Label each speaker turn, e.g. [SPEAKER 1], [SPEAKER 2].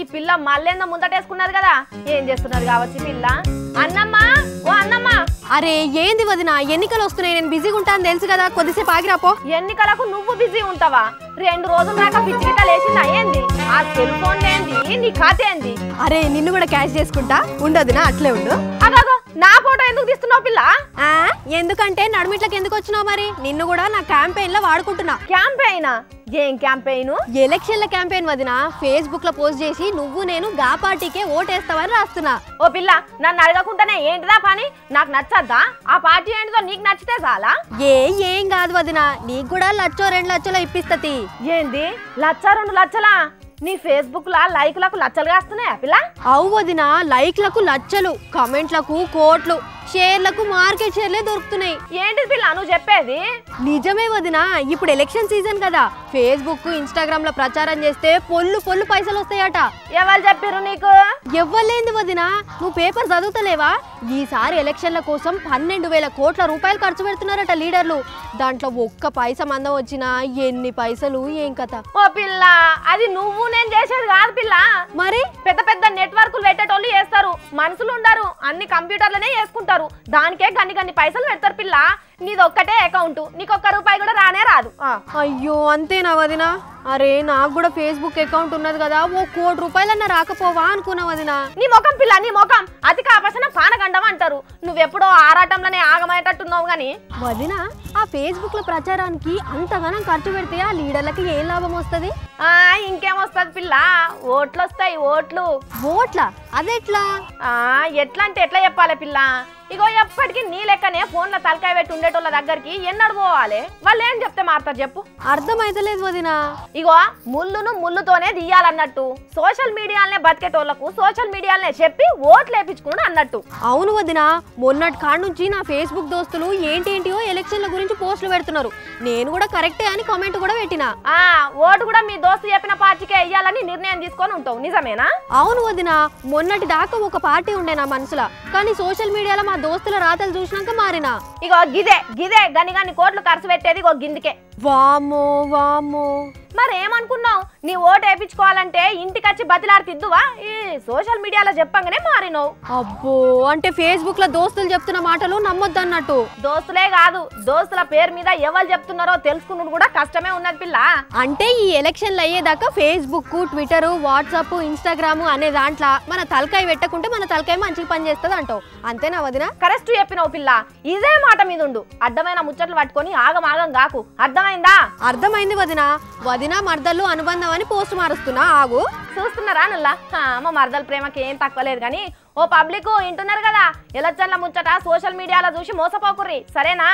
[SPEAKER 1] ఈ పిల్ల మళ్ళేందో ముందటేసుకున్నది కదా, ఏం చేస్తున్నది కావచ్చు పిల్ల. అన్నమ్మా, ఓ అన్నమ్మా.
[SPEAKER 2] అరే ఏంది వదినా, ఎన్నికలు వస్తున్నాయి, నేను బిజీగా ఉంటాను తెలుసు కదా, కొద్దిసేపు ఆగిరాపో.
[SPEAKER 1] ఎన్నికలకు నువ్వు బిజీ ఉంటావా? 2 రోజుల దాకా పిచ్చిగిట్ట లేచిందా ఏంది? ఆ సెల్ ఫోన్ ఏంది, నీ ఖాతా ఏంది?
[SPEAKER 2] అరే నిన్ను కూడా క్యాష్ చేసుకుంటా ఉండదునా, అట్లే ఉండు.
[SPEAKER 1] అగో నా ఫోటో ఎందుకు తీస్తున్నావు పిల్ల?
[SPEAKER 2] ఎందుకంటే నడుమిట్లకి ఎందుకు వచ్చినావు మరి, నిన్ను కూడా నా క్యాంపెయిన్ లో వాడుకుంటున్నా.
[SPEAKER 1] క్యాంపెయినా? ఏం క్యాంపెయిన్?
[SPEAKER 2] ఎలక్షన్ల క్యాంపెయిన్ వదినా. ఫేస్బుక్ లో పోస్ట్ చేసి నువ్వు నేను గా పార్టీకే ఓటేస్తావని రాస్తున్నా.
[SPEAKER 1] ఓ పిల్ల, నన్ను అడగకుండానే ఏంటిదా పని? నాకు నచ్చద్దా? ఆ పార్టీ ఏంటిదో నీకు నచ్చితే చాలా.
[SPEAKER 2] ఏం కాదు వదినా, నీకు కూడా 1,00,000 2 లక్షలు ఇప్పిస్తది.
[SPEAKER 1] ఏంది 1,00,000 2 లక్షలా? నీ ఫేస్బుక్ లా లైక్లకు లచ్చలు కాస్తున్నాయా పిల్ల?
[SPEAKER 2] అవు వదినా, లైక్లకు లచ్చలు, కమెంట్లకు కోట్లు, షేర్లకు మార్కెట్ షేర్లే దొరుకుతున్నాయి.
[SPEAKER 1] ఏంటి పిల్ల నువ్వు చెప్పేది?
[SPEAKER 2] నిజమే వదినా, ఇప్పుడు ఎలక్షన్ సీజన్ కదా, ఫేస్బుక్ ఇన్స్టాగ్రామ్ లో ప్రచారం చేస్తే పొల్లు పైసలు వస్తాయట.
[SPEAKER 1] ఎవరు చెప్పారు నీకు?
[SPEAKER 2] ఎవ్వలేంది వదినా, నువ్వు పేపర్ చదువుతలేవా? ఈసారి ఎలక్షన్ల కోసం 12,000 కోట్ల రూపాయలు ఖర్చు పెడుతున్నారట లీడర్లు. దాంట్లో ఒక్క పైసా మందం వచ్చినా ఎన్ని పైసలు, ఏం కథ.
[SPEAKER 1] ఓ పిల్ల, అది నువ్వు నేను చేసేది కాదు పిల్ల.
[SPEAKER 2] మరి
[SPEAKER 1] పెద్ద పెద్ద నెట్వర్క్లు పెట్టేటోళ్ళు చేస్తారు, మనుషులు ఉండరు, అన్ని కంప్యూటర్లనే చేసుకుంటారు. దానికే గన్ని పైసలు పెడతారు పిల్ల. నీది ఒక్కటే అకౌంట్, నీకు ఒక్క రూపాయి కూడా రానే రాదు.
[SPEAKER 2] అయ్యో అంతేనా వదినా? అరే నాకు కూడా ఫేస్బుక్ అకౌంట్ ఉన్నది కదా, ఓ 1 కోటి రూపాయలన్నా రాకపోవా అనుకున్నా వదినా.
[SPEAKER 1] నీ ముఖం పిల్ల, నీ ముఖం అతి కాపసన పానగండం అంటారు. నువ్వెప్పుడో ఆరాటంలోనే ఆగమయ్యేటట్టున్నావు గాని.
[SPEAKER 2] వదినా, ఆ ఫేస్బుక్ లో ప్రచారానికి అంతగానం ఖర్చు పెడితే ఆ లీడర్లకి ఏం లాభం వస్తుంది?
[SPEAKER 1] ఇంకేమొస్తుంది పిల్ల, ఓట్లు వస్తాయి.
[SPEAKER 2] ఓట్లా? అదెట్లా?
[SPEAKER 1] ఎట్లా అంటే ఎట్లా చెప్పాలి పిల్ల? ఇగో ఎప్పటికీ నీ లెక్కనే ఫోన్లో తలకాయ పెట్టి ఉండేటోళ్ళ దగ్గరికి ఎన్నడు పోవాలి? వాళ్ళు ఏం చెప్తే మారుతారు చెప్పు?
[SPEAKER 2] అర్థమైతలేదు వదినా.
[SPEAKER 1] ఇగో ముళ్ళును ముళ్ళుతోనే తీయాలన్నట్టు, సోషల్ మీడియాలనే బతికేటోళ్లకు సోషల్ మీడియాలనే చెప్పి ఓట్లు వేయించుకున్నాడు అన్నట్టు.
[SPEAKER 2] అవును వదినా, మొన్నటి కాడ నుంచి నా ఫేస్బుక్ దోస్తులు ఏంటేంటియో ఎలక్షన్ల గురించి పోస్టులు పెడుతున్నారు. నేను కూడా కరెక్టే అని కామెంట్ కూడా పెట్టినా.
[SPEAKER 1] ఓటు కూడా మీ దోస్తు చెప్పిన పార్టీకే వెయ్యాలని నిర్ణయం తీసుకొని ఉంటావు, నిజమేనా?
[SPEAKER 2] అవును వదినా, మొన్నటి దాకా ఒక పార్టీ ఉండే నా మనసులో, కానీ సోషల్ మీడియాలో మా దోస్తుల రాతలు చూసినాక మారినా.
[SPEAKER 1] ఇగో గిదే గన్ని కోట్లు ఖర్చు పెట్టేది ఇగో గిందికే.
[SPEAKER 2] వామ్మో.
[SPEAKER 1] మరేమనుకున్నావు? నీ ఓటు వేయించుకోవాలంటే ఇంటికి వచ్చి బతిలాడుతిద్దువా? ఈ సోషల్ మీడియాలో చెప్పంగానే మారినావు.
[SPEAKER 2] అబ్బో, అంటే ఫేస్బుక్ లో దోస్తులు చెప్తున్న మాటలు నమ్మొద్దు అన్నట్టు.
[SPEAKER 1] దోస్తులే కాదు, దోస్తుల పేరు మీద ఎవరు చెప్తున్నారో తెలుసుకున్నది కూడా కష్టమే ఉన్నది పిల్ల.
[SPEAKER 2] అంటే ఈ ఎలక్షన్లు అయ్యేదాకా ఫేస్బుక్, ట్విట్టర్, వాట్సాప్, ఇన్స్టాగ్రామ్ అనే దాంట్లో మన తలకాయ పెట్టకుంటే మన తలకాయ మంచిగా పని చేస్తుంది అంటావు, అంతేనా వదినా?
[SPEAKER 1] కరెక్ట్ చెప్పినావు పిల్ల, ఇదే మాట మీద ఉండు. అడ్డమైన ముచ్చట్లు పట్టుకొని ఆగం కాకు, అర్థమైందా?
[SPEAKER 2] అర్థమైంది వదినా. వదినా మర్దలు అనుబంధం అని పోస్ట్ మారుస్తున్నా, ఆగు.
[SPEAKER 1] చూస్తున్నారా నల్లా? మా మర్దల ప్రేమకి ఏం తక్కువ లేదు కానీ, ఓ పబ్లిక్ వింటున్నారు కదా, ఎలక్షన్ల ముచ్చట సోషల్ మీడియాలో చూసి మోసపోకుర్రి, సరేనా?